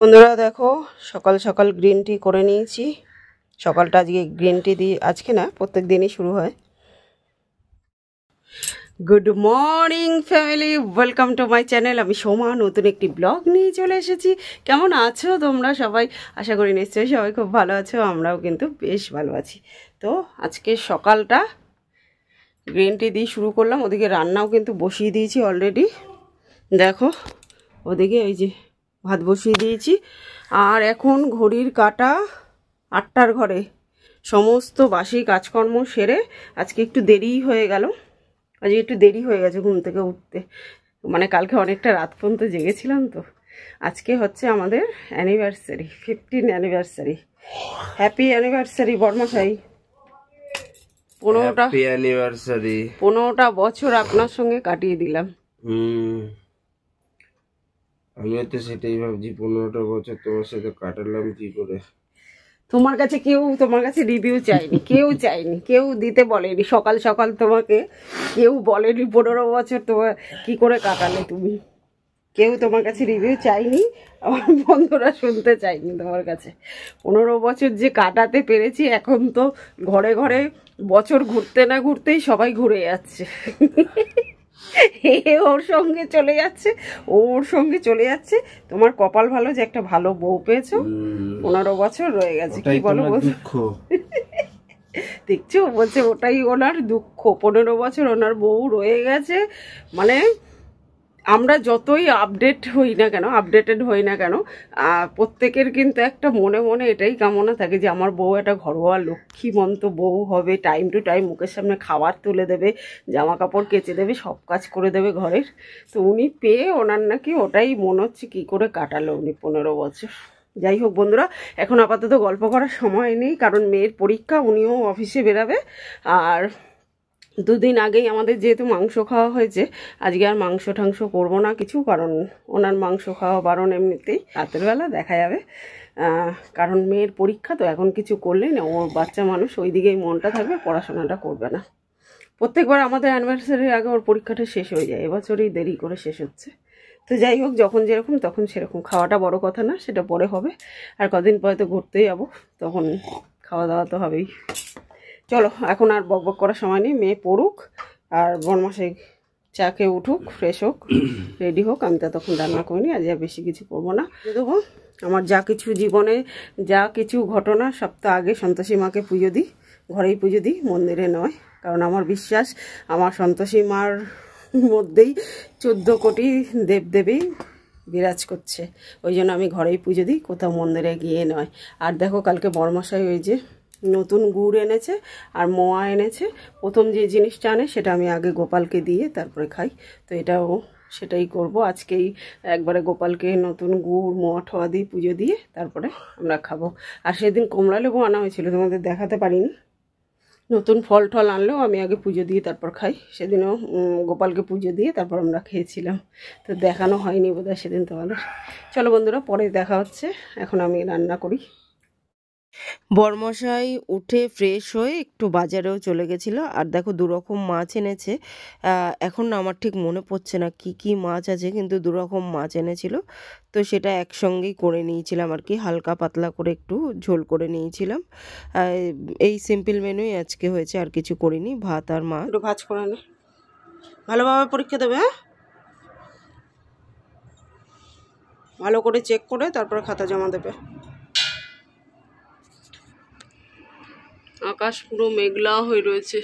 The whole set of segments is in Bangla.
বন্ধুরা দেখো সকাল সকাল গ্রিন টি করে নিয়েছি। সকালটা আজকে গ্রিন টি দিয়ে, আজকে না প্রত্যেক দিনই শুরু হয়। Good morning family, welcome to my channel. আমি সোমা নতুন একটি ব্লগ নিয়ে চলে এসেছি। কেমন আছো তোমরা সবাই? আশা করি নিশ্চয়ই সবাই খুব ভালো আছো, আমরাও কিন্তু বেশ ভালো আছি। তো আজকে সকালটা গ্রিন টি দিয়ে শুরু করলাম। ওদিকে রান্নাও কিন্তু বসিয়ে দিয়েছি অলরেডি। দেখো ওদিকে এই যে ভাত বসিয়ে দিয়েছি। আর এখন ঘড়ির কাঁটা 8টার ঘরে। সমস্ত বাসি কাজকর্ম সেরে আজকে একটু দেরিই হয়ে গেল। আজকে একটু দেরি হয়ে গেছে ঘুম থেকে উঠতে, মানে কালকে অনেকটা রাত পর্যন্ত জেগেছিলাম। তো আজকে হচ্ছে আমাদের অ্যানিভার্সারি, 15 অ্যানিভার্সারি। হ্যাপি অ্যানিভার্সারি বর্মশাই। 15টা বছর আপনার সঙ্গে কাটিয়ে দিলাম। আমিও তো সেটাই ভাবছি, 15টা বছর তোমার সাথে কাটালাম কি করে। তোমার কাছে তোমার কাছে রিভিউ চাইনি, কেউ দিতে বলেনি। সকাল সকাল তোমাকে কেউ বলেনি 15 বছর তোমার কি করে কাটালে তুমি। কেউ তোমার কাছে রিভিউ চাইনি, আমার বন্ধুরা শুনতে চাইনি তোমার কাছে। 15 বছর যে কাটাতে পেরেছি, এখন তো ঘরে ঘরে বছর ঘুরতে না ঘুরতেই সবাই ঘুরে যাচ্ছে। ওর সঙ্গে চলে যাচ্ছে। তোমার কপাল ভালো যে একটা ভালো বউ পেয়েছো। 15 বছর রয়ে গেছে, কি বলো? দেখছো, বলছে ওটাই ওনার দুঃখ। 15 বছর ওনার বউ রয়ে গেছে। মানে আমরা যতই আপডেটেড হই না কেন, প্রত্যেকের কিন্তু একটা মনে মনে এটাই কামনা থাকে যে আমার বউ একটা ঘরোয়া লক্ষ্মীমন্ত বউ হবে, টাইম টু টাইম মুখের সামনে খাবার তুলে দেবে, জামা কাপড় কেচে দেবে, সব কাজ করে দেবে ঘরের। তো উনি পেয়ে ওনার নাকি ওটাই মনে হচ্ছে কি করে কাটালো উনি 15 বছর। যাই হোক বন্ধুরা, এখন আপাতত গল্প করার সময় নেই, কারণ মেয়ের পরীক্ষা, উনিও অফিসে বেরাবে। আর 2 দিন আগেই আমাদের যেহেতু মাংস খাওয়া হয়েছে, আজকে আর মাংস টাংস করবো না কিছু, কারণ ওনার মাংস খাওয়া বারণ এমনিতেই। রাতের বেলা দেখা যাবে, কারণ মেয়ের পরীক্ষা তো এখন কিছু করলেই না, ওর বাচ্চা মানুষ, ওই দিকেই মনটা থাকবে, পড়াশোনাটা করবে না। প্রত্যেকবার আমাদের অ্যানিভার্সারির আগে ওর পরীক্ষাটা শেষ হয়ে যায়, এবছরই দেরি করে শেষ হচ্ছে। তো যাই হোক, যখন যেরকম তখন সেরকম। খাওয়াটা বড় কথা না, সেটা পরে হবে। আর কদিন পরে তো ঘুরতেই যাবো, তখন খাওয়া দাওয়া তো হবেই। চলো, এখন আর বকবক করার সময় নেই, মেয়ে পড়ুক আর বরমাসে চা খেয়ে উঠুক, ফ্রেশ হোক, রেডি হোক। আমি ততক্ষণ রান্না করিনি, আজ আর বেশি কিছু করবো না। দেবো আমার যা কিছু জীবনে যা কিছু ঘটনা, সপ্তাহ আগে সন্তোষী মাকে পুজো দিই, ঘরেই পুজো দিই, মন্দিরে নয়। কারণ আমার বিশ্বাস আমার সন্তোষী মার মধ্যেই 14 কোটি দেবদেবী বিরাজ করছে। ওই জন্য আমি ঘরেই পুজো দিই, কোথাও মন্দিরে গিয়ে নয়। আর দেখো, কালকে বরমশাই ওই যে নতুন গুড় এনেছে আর মোয়া এনেছে। প্রথম যে জিনিসটা আনে সেটা আমি আগে গোপালকে দিয়ে তারপরে খাই। তো এটাও সেটাই করব আজকেই। একবারে গোপালকে নতুন গুড় মোয়া ঠোয়া দিয়ে পুজো দিয়ে তারপরে আমরা খাবো। আর সেদিন কমলা লেবু আনা হয়েছিল, তোমাদের দেখাতে পারিনি। নতুন ফল টল আনলেও আমি আগে পুজো দিয়ে তারপর খাই। সেদিনও গোপালকে পুজো দিয়ে তারপর আমরা খেয়েছিলাম, তো দেখানো হয়নি বোধহয় সেদিন তোমাদের। চলো বন্ধুরা, পরে দেখা হচ্ছে। এখন আমি রান্না করি। বরমশাই উঠে ফ্রেশ হয়ে একটু বাজারেও চলে গেছিলো। আর দেখো 2 রকম মাছ এনেছে। এখন না আমার ঠিক মনে পড়ছে না কি কি মাছ আছে, কিন্তু 2 রকম মাছ এনেছিল। তো সেটা একসঙ্গেই করে নিয়েছিলাম আর কি, হালকা পাতলা করে একটু ঝোল করে নিয়েছিলাম। এই সিম্পল মেনুই আজকে হয়েছে, আর কিছু করিনি। ভাত আর মাছ একটু ভাজ করে নে, ভালোভাবে পরীক্ষা দেবে, হ্যাঁ? ভালো করে চেক করে তারপরে খাতা জমা দেবে। আকাশ পুরো মেঘলা হয়ে রয়েছে।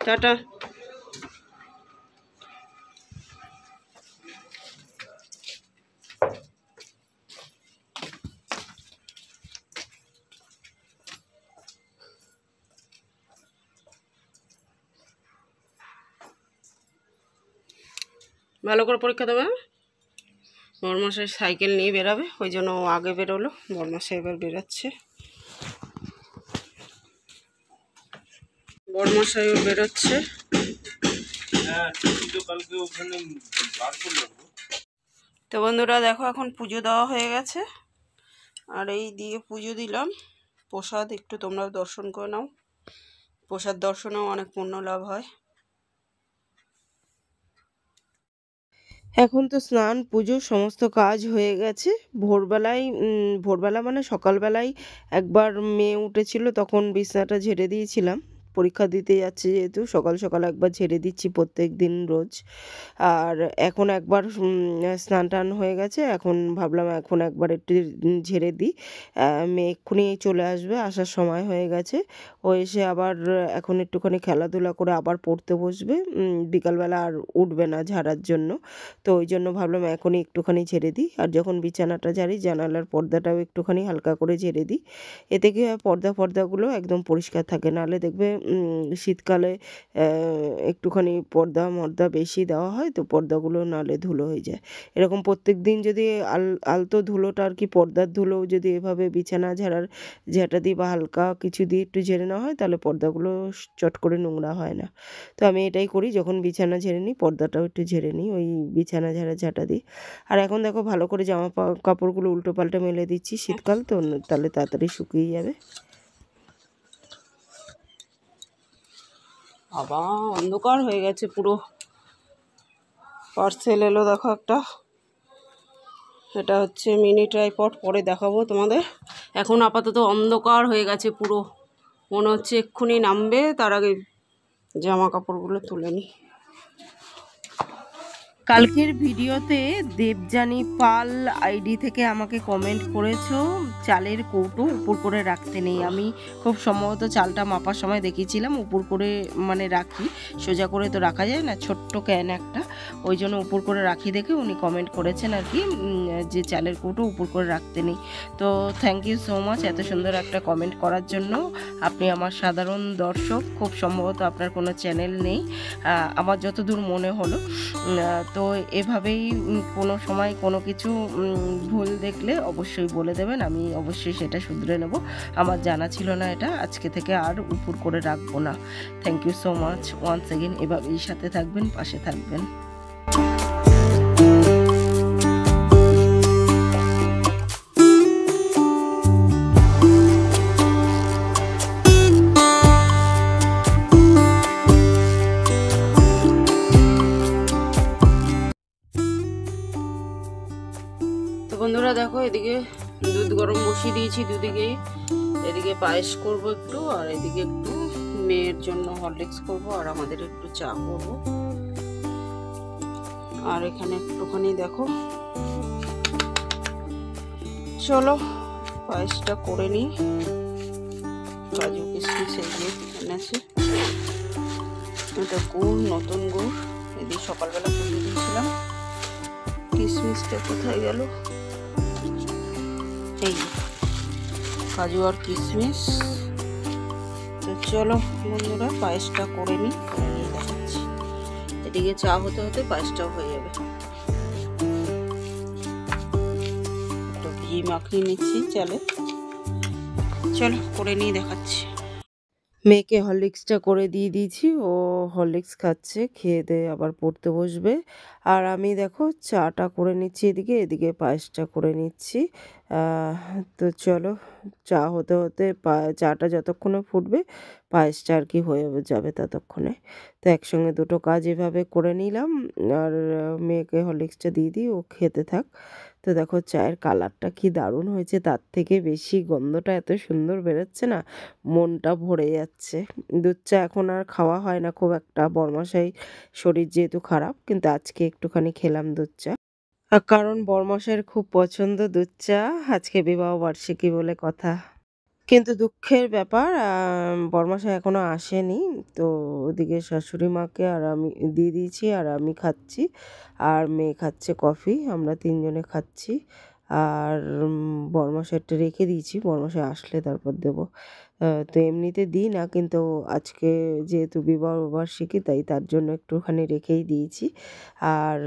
টাটা। ভালো করে পরীক্ষা দেবে। বরমশাই সাইকেল নিয়ে বেরাবে, ওই জন্য ও আগে বেরোলো। বরমশাই এবার বেরোচ্ছে। বরমশাইও বেরোচ্ছে। তো বন্ধুরা দেখো, এখন পুজো দেওয়া হয়ে গেছে। আর এই দিয়ে পুজো দিলাম। প্রসাদ একটু তোমরাও দর্শন করে নাও, প্রসাদ দর্শনেও অনেক পুণ্য লাভ হয়। এখন তো স্নান পুজো সমস্ত কাজ হয়ে গেছে। ভোরবেলা মানে সকালবেলায় একবার মেয়ে উঠেছিল, তখন বিছানাটা ঝেড়ে দিয়েছিলাম। পরীক্ষা দিতে যাচ্ছে যেহেতু, সকাল সকাল একবার ঝেড়ে দিচ্ছি প্রত্যেক দিন রোজ। আর এখন একবার স্নান টান হয়ে গেছে, এখন ভাবলাম এখন একবার একটু ঝেড়ে দিই। মেয়ে এক্ষুনি চলে আসবে, আসার সময় হয়ে গেছে। ও এসে আবার এখন একটুখানি খেলাধুলা করে আবার পড়তে বসবে। বিকালবেলা আর উঠবে না ঝাড়ার জন্য। তো ওই জন্য ভাবলাম এখনই একটুখানি ঝেড়ে দিই। আর যখন বিছানাটা ঝাড়ি জানালার পর্দাটাও একটুখানি হালকা করে ঝেড়ে দিই। এতে কি হয়, পর্দাগুলো একদম পরিষ্কার থাকে। নাহলে দেখবে শীতকালে একটুখানি পর্দা মর্দা বেশি দেওয়া হয় তো পর্দাগুলো নাহলে ধুলো হয়ে যায়। এরকম প্রত্যেক দিন যদি আলতো ধুলোটা আর কি, পর্দার ধুলো যদি এভাবে বিছানা ঝাঁটা দিই বা হালকা কিছু দিয়ে একটু ঝেড়ে নেওয়া হয়, তাহলে পর্দাগুলো চট করে নোংরা হয় না। তো আমি এটাই করি, যখন বিছানা ঝেড়ে নিই পর্দাটাও একটু ঝেড়ে নিই ওই বিছানা ঝাঁটা দিই। আর এখন দেখো ভালো করে কাপড়গুলো উল্টো পাল্টে মেলে দিচ্ছি, শীতকাল তো, তাহলে তাড়াতাড়ি শুকিয়ে যাবে। বাবা, অন্ধকার হয়ে গেছে পুরো। পার্সেল এলো দেখো একটা, এটা হচ্ছে মিনি ট্রাইপড, পরে দেখাবো তোমাদের। এখন আপাতত অন্ধকার হয়ে গেছে পুরো, মনে হচ্ছে এক্ষুনি নামবে। তার আগে জামা কাপড়গুলো তুলে নিই। কালকের ভিডিওতে দেবযানী পাল আইডি থেকে আমাকে কমেন্ট করেছো চালের কৌটো উপর করে রাখতে নেই। আমি খুব সম্ভবত চালটা মাপার সময় দেখিয়েছিলাম উপর করে মানে রাখি, সোজা করে তো রাখা যায় না, ছোট্ট ক্যান একটা, ওই জন্য উপর করে রাখি দেখে উনি কমেন্ট করেছেন আর কি, যে চালের কৌটো উপর করে রাখতে নেই। তো থ্যাংক ইউ সো মাচ এত সুন্দর একটা কমেন্ট করার জন্য। আপনি আমার সাধারণ দর্শক, খুব সম্ভবত আপনার কোনো চ্যানেল নেই আমার যতদূর মনে হলো। তো এভাবেই কোনো সময় কোনো কিছু ভুল দেখলে অবশ্যই বলে দেবেন, আমি অবশ্যই সেটা শুধরে নেব। আমার জানা ছিল না এটা, আজকে থেকে আর উপর করে রাখবো না। Thank you so much once again, এভাবেই সাথে থাকবেন, পাশে থাকবেন। বন্ধুরা দেখো, এদিকে দুধ গরম বসিয়ে দিয়েছি দুদিকেই। এদিকে পায়েস করব একটু, আর এদিকে একটু মেয়ের জন্য হরলিক্স করব, আর আমাদের একটু চা করব। আর এখানে একটুখানি দেখো, চলো পায়েসটা করে নিই। কাজু কিশমিশ এগিয়ে এনেছে, এটা গুড়, নতুন গুড়, এদিকে সকালবেলা পুজো দিয়েছিলাম। কিশমিশটা কোথায় গেল, এই কাজু আর কিশমিশ। তো চলো বন্ধুরা পায়েসটা করে নিই, দেখাচ্ছি। এদিকে চা হতে হতে পায়েসটাও হয়ে যাবে। একটু ঘি মাখিয়ে নিচ্ছি চালে, চলো করে নিয়ে দেখাচ্ছি। মেয়েকে হরলিক্সটা করে দিয়ে দিয়েছি, ও হরলিক্স খাচ্ছে, খেয়ে দিয়ে আবার পড়তে বসবে। আর আমি দেখো চাটা করে নিচ্ছি, এদিকে পায়েসটা করে নিচ্ছি। তো চলো, চা হতে হতে চাটা যতক্ষণে ফুটবে পায়েসটা আর কি হয়ে যাবে ততক্ষণে। তো একসঙ্গে দুটো কাজ এভাবে করে নিলাম। আর মেয়েকে হরলিক্সটা দিয়ে দিই, ও খেতে থাক। তো দেখো চায়ের কালারটা কি দারুণ হয়েছে, তার থেকে বেশি গন্ধটা এত সুন্দর বেরোচ্ছে না, মনটা ভরে যাচ্ছে। দুধ চা এখন আর খাওয়া হয় না খুব একটা, বরমশাই শরীর যেহেতু খারাপ, কিন্তু আজকে একটুখানি খেলাম দুধ চা। কারণ বরমশাইয়ের খুব পছন্দ দুধ চা, আজকে বিবাহ বার্ষিকী বলে কথা। কিন্তু দুঃখের ব্যাপার, বরমশাই এখনো আসেনি। তো ওদিকে শাশুড়ি মাকে আর আমি দিয়ে দিয়েছি, আর আমি খাচ্ছি, আর মেয়ে খাচ্ছে কফি, আমরা তিনজনে খাচ্ছি। আর বরমশাইটা রেখে দিয়েছি, বরমশাই আসলে তারপর দেবো। তো এমনিতে দিই না, কিন্তু আজকে যেহেতু বিবাহ বার্ষিকী তাই তার জন্য একটুখানি রেখেই দিয়েছি। আর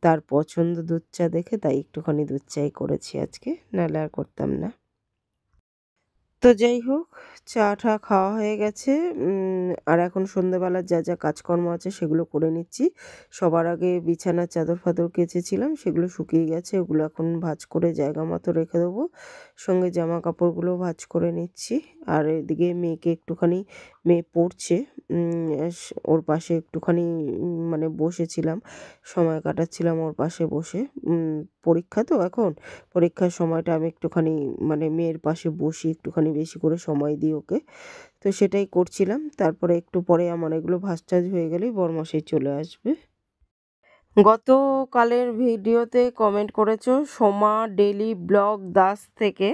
তার পছন্দ দুধ চা দেখে তাই একটুখানি দুধ চাই করেছি আজকে, নাহলে আর করতাম না। তো যাই হোক, চা টা খাওয়া হয়ে গেছে। আর এখন সন্ধ্যেবেলার যা যা কাজকর্ম আছে সেগুলো করে নিচ্ছি। সবার আগে বিছানার চাদর ফাদর কেচেছিলাম, সেগুলো শুকিয়ে গেছে, ওগুলো এখন ভাঁজ করে জায়গা মতো রেখে দেবো। সঙ্গে জামা কাপড়গুলো ভাঁজ করে নিচ্ছি। আর এদিকে মেয়েকে একটুখানি মেয়ে পড়ছে, ওর পাশে একটুখানি মানে বসেছিলাম, সময় কাটাচ্ছিলাম ওর পাশে বসে। পরীক্ষা তো এখন, পরীক্ষার সময়টা আমি একটুখানি মানে মেয়ের পাশে বসি, একটুখানি বেশি করে সময় দিই ওকে, তো সেটাই করছিলাম। তারপরে একটু পরে আমার এগুলো ভাজ টাজ হয়ে গেলেই বরমশাই চলে আসবে। গতকালের ভিডিওতে কমেন্ট করেছো সোমা ডেলি ব্লগ দাস থেকে,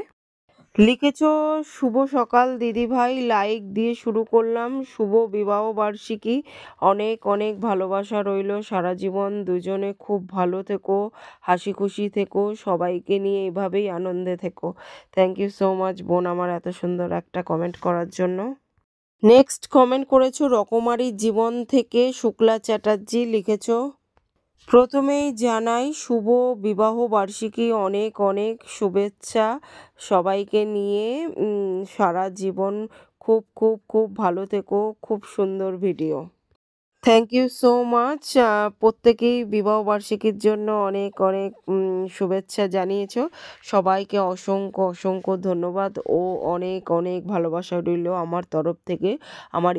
লিখেছো শুভ সকাল দিদিভাই, লাইক দিয়ে শুরু করলাম, শুভ বিবাহ বার্ষিকী, অনেক অনেক ভালোবাসা রইল, সারা জীবন দুজনে খুব ভালো থেকো, হাসি খুশি থেকো, সবাইকে নিয়ে এভাবেই আনন্দে থেকো। থ্যাংক ইউ সো মাচ বোন আমার এত সুন্দর একটা কমেন্ট করার জন্য। নেক্সট কমেন্ট করেছো রকমারি জীবন থেকে শুক্লা চ্যাটার্জি, লিখেছো প্রথমেই জানাই শুভ বিবাহ বার্ষিকী, অনেক অনেক শুভেচ্ছা সবাইকে নিয়ে, সারা জীবন খুব খুব খুব ভালো থেকো, খুব সুন্দর video. Thank you so much, প্রত্যেকেই বিবাহবার্ষিকীর জন্য অনেক অনেক শুভেচ্ছা জানিয়েছো, সবাইকে অসংখ্য অসংখ্য ধন্যবাদ ও অনেক অনেক ভালোবাসা রইল আমার তরফ থেকে, আমার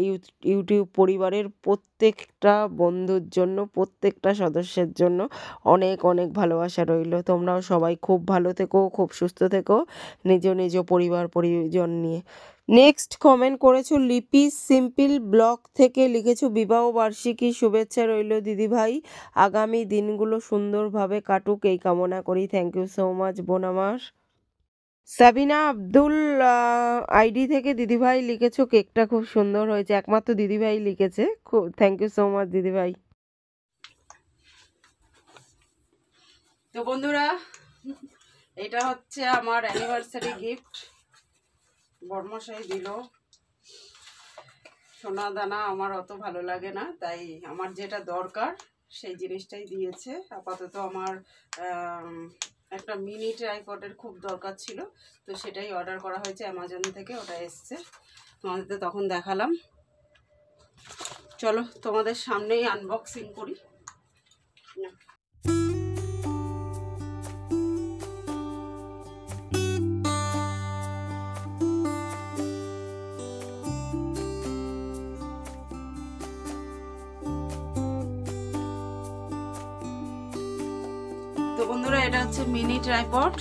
ইউটিউব পরিবারের প্রত্যেকটা বন্ধুর জন্য, প্রত্যেকটা সদস্যের জন্য অনেক অনেক ভালোবাসা রইল। তোমরাও সবাই খুব ভালো থেকো, খুব সুস্থ থেকো, নিজ নিজ পরিবার পরিজন নিয়ে। নেক্সট কমেন্ট করেছো লিপি সিম্পল ব্লগ থেকে, লিখেছো বিবাহ বার্ষিকী শুভেচ্ছা রইল দিদিভাই, আগামী দিনগুলো সুন্দরভাবে কাটুক এই কামনা করি। থ্যাংক ইউ সো মাচ বোন আমার। সাবিনা আব্দুল আইডি থেকে দিদিভাই লিখেছো কেকটা খুব সুন্দর হয়েছে, একমাত্র দিদিভাই লিখেছে, খুব থ্যাংক ইউ সো মাচ দিদিভাই। তো বন্ধুরা, এটা হচ্ছে আমার অ্যানিভার্সারি গিফট, বর্মশাই দিল। সোনা দানা আমার অত ভালো লাগে না, তাই আমার যেটা দরকার সেই জিনিসটাই দিয়েছে। আপাতত আমার একটা মিনি ট্রাইপডের খুব দরকার ছিল, তো সেটাই অর্ডার করা হয়েছে অ্যামাজন থেকে, ওটা এসছে, তোমাদের তখন দেখালাম। চলো তোমাদের সামনেই আনবক্সিং করি। তো বন্ধুরা, এটা হচ্ছে মিনি ট্রাইপড,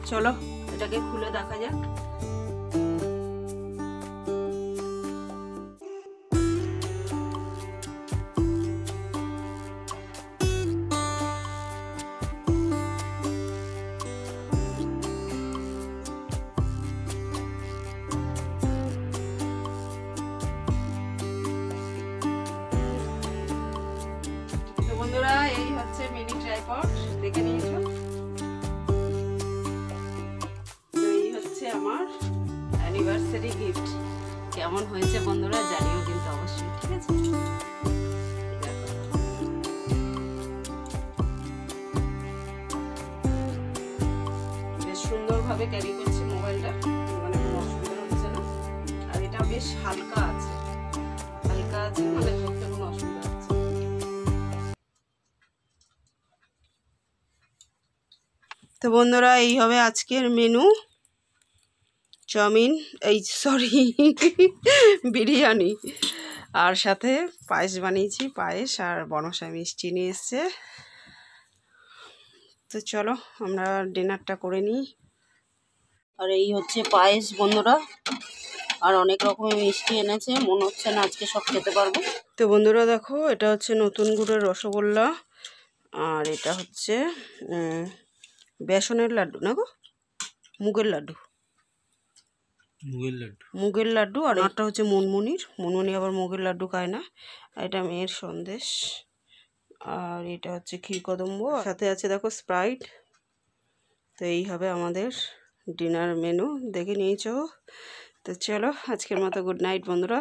চলো এটাকে খুলে দেখা যাক। তো বন্ধুরা, এই হচ্ছে মিনি ট্রাইপড, দেখে নিয়েছো। তো এই হচ্ছে আমার অ্যানিভার্সারি গিফট, কেমন হয়েছে বন্ধুরা জানিও কিন্তু অবশ্যই, ঠিক আছে। বেশ সুন্দরভাবে ক্যারি করছি মোবাইলটা, মানে কোনো অসুবিধা হচ্ছে না, আর এটা বেশ হালকা আছে, হালকা আছে মানে ধরতে কোনো অসুবিধা হচ্ছে না। তো বন্ধুরা, এই হবে আজকের মেনু, চাউমিন, এই সরি বিরিয়ানি, আর সাথে পায়েস বানিয়েছি, পায়েস আর বনসাই মিষ্টি নিয়ে এসছে। তো চলো আমরা ডিনারটা করে নিই। আর এই হচ্ছে পায়েস বন্ধুরা, আর অনেক রকমের মিষ্টি এনেছে, মনে হচ্ছে না আজকে সব খেতে পারবো। তো বন্ধুরা দেখো, এটা হচ্ছে নতুন গুড়ের রসগোল্লা, আর এটা হচ্ছে বেসনের লাড্ডু, না গো, মুগের লাড্ডু, মুগের লাড্ডু, আর একটা হচ্ছে মুনমুনি আবার মুগের লাড্ডু খায় না। এটা মেয়ের সন্দেশ, আর এটা হচ্ছে ক্ষীরকদম্ব, সাথে আছে দেখো স্প্রাইট। তো এই হবে আমাদের ডিনার মেনু, দেখে নিয়েছো। তো চলো আজকের মতো গুড নাইট বন্ধুরা।